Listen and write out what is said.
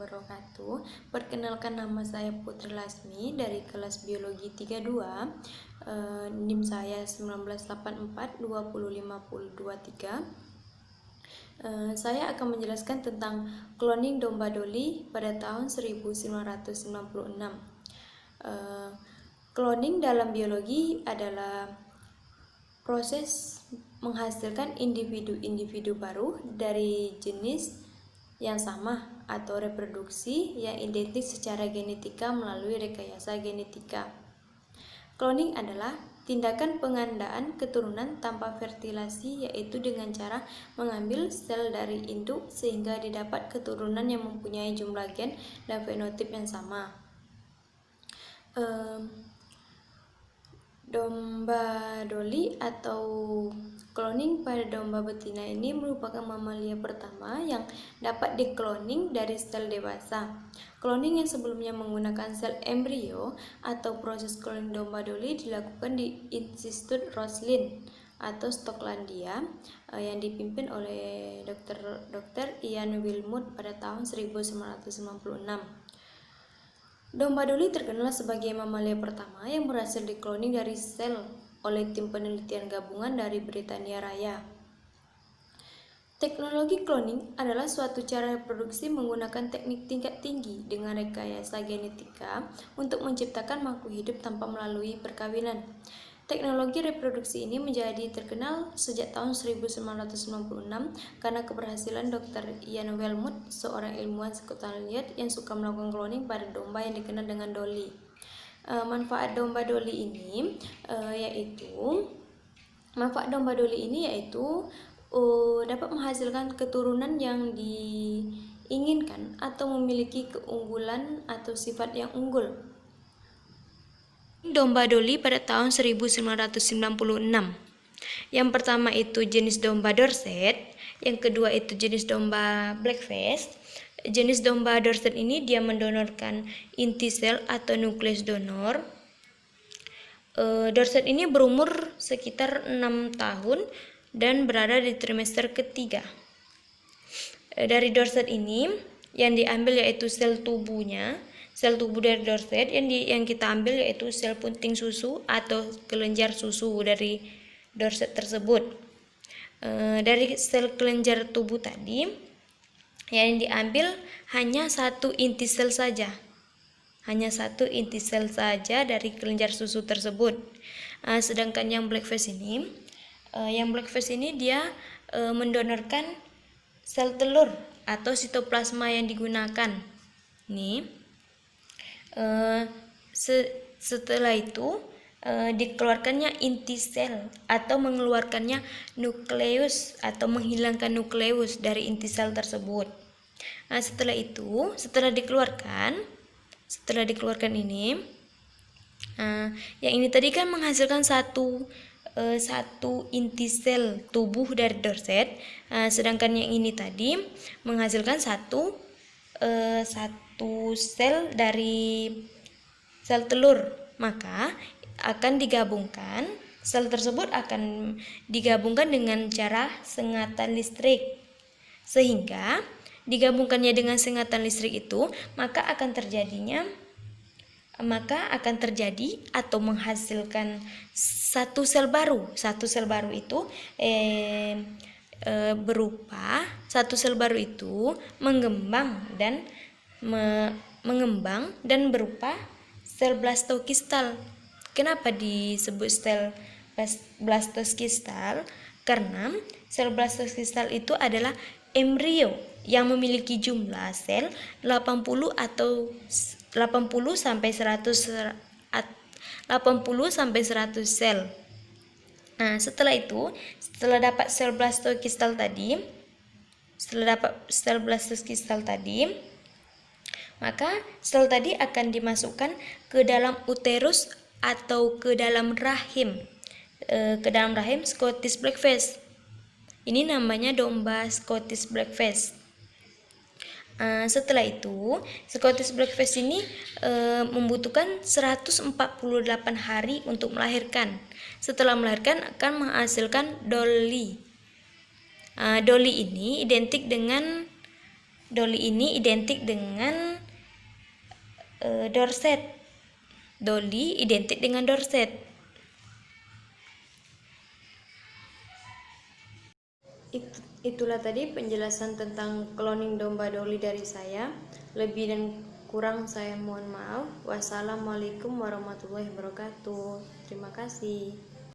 wabarakatuh. Perkenalkan, nama saya Putri Lasmi dari kelas Biologi 32. NIM saya 1984 2025023. Saya akan menjelaskan tentang cloning domba Dolly pada tahun 1996. Cloning dalam biologi adalah proses menghasilkan individu-individu baru dari jenis yang sama atau reproduksi yang identik secara genetika melalui rekayasa genetika. Cloning adalah tindakan pengandaan keturunan tanpa fertilasi, yaitu dengan cara mengambil sel dari induk sehingga didapat keturunan yang mempunyai jumlah gen dan fenotip yang sama. Domba Dolly atau cloning pada domba betina ini merupakan mamalia pertama yang dapat dikloning dari sel dewasa. Cloning yang sebelumnya menggunakan sel embrio atau proses cloning domba Dolly dilakukan di Institut Roslin atau Skotlandia yang dipimpin oleh Dr. Ian Wilmut pada tahun 1996. Domba Dolly terkenal sebagai mamalia pertama yang berhasil dikloning dari sel oleh tim penelitian gabungan dari Britania Raya. Teknologi cloning adalah suatu cara reproduksi menggunakan teknik tingkat tinggi dengan rekayasa genetika untuk menciptakan makhluk hidup tanpa melalui perkawinan. Teknologi reproduksi ini menjadi terkenal sejak tahun 1996 karena keberhasilan Dr. Ian Wilmut, seorang ilmuwan Skotlandia yang suka melakukan cloning pada domba yang dikenal dengan Dolly. Manfaat domba Dolly ini yaitu dapat menghasilkan keturunan yang diinginkan atau memiliki keunggulan atau sifat yang unggul. Domba Dolly pada tahun 1996. Yang pertama itu jenis domba Dorset, yang kedua itu jenis domba Blackface. Jenis domba Dorset ini dia mendonorkan inti sel atau nukleus donor. Dorset ini berumur sekitar 6 tahun dan berada di trimester ketiga. Dari Dorset ini yang diambil yaitu sel tubuhnya. Sel tubuh dari Dorset yang kita ambil yaitu sel punting susu atau kelenjar susu dari Dorset tersebut. Dari sel kelenjar tubuh tadi yang diambil hanya satu inti sel saja. Hanya satu inti sel saja dari kelenjar susu tersebut. Sedangkan yang Blackface ini, dia mendonorkan sel telur atau sitoplasma yang digunakan. Setelah itu dikeluarkannya inti sel atau mengeluarkannya nukleus atau menghilangkan nukleus dari inti sel tersebut. Setelah dikeluarkan ini, yang ini tadi kan menghasilkan satu inti sel tubuh dari Dorset, sedangkan yang ini tadi menghasilkan satu sel dari sel telur. Maka sel tersebut akan digabungkan dengan cara sengatan listrik. Sehingga digabungkannya dengan sengatan listrik itu, maka akan terjadi atau menghasilkan satu sel baru. Satu sel baru itu mengembang dan berupa sel blastokistal. Kenapa disebut sel blastokistal? Karena sel blastokistal itu adalah embrio yang memiliki jumlah sel 80 sampai 100 sel. Setelah dapat sel blastokistal tadi, maka sel tadi akan dimasukkan ke dalam uterus atau ke dalam rahim Scottish Blackface. Ini namanya domba Scottish Blackface. Setelah itu, Scottish Blackface ini membutuhkan 148 hari untuk melahirkan. Setelah melahirkan akan menghasilkan Dolly. Dolly ini identik dengan Dolly ini identik dengan Dorset. Dolly identik dengan Dorset. Itulah tadi penjelasan tentang cloning domba Dolly dari saya. Lebih dan kurang saya mohon maaf. Wassalamualaikum warahmatullahi wabarakatuh. Terima kasih.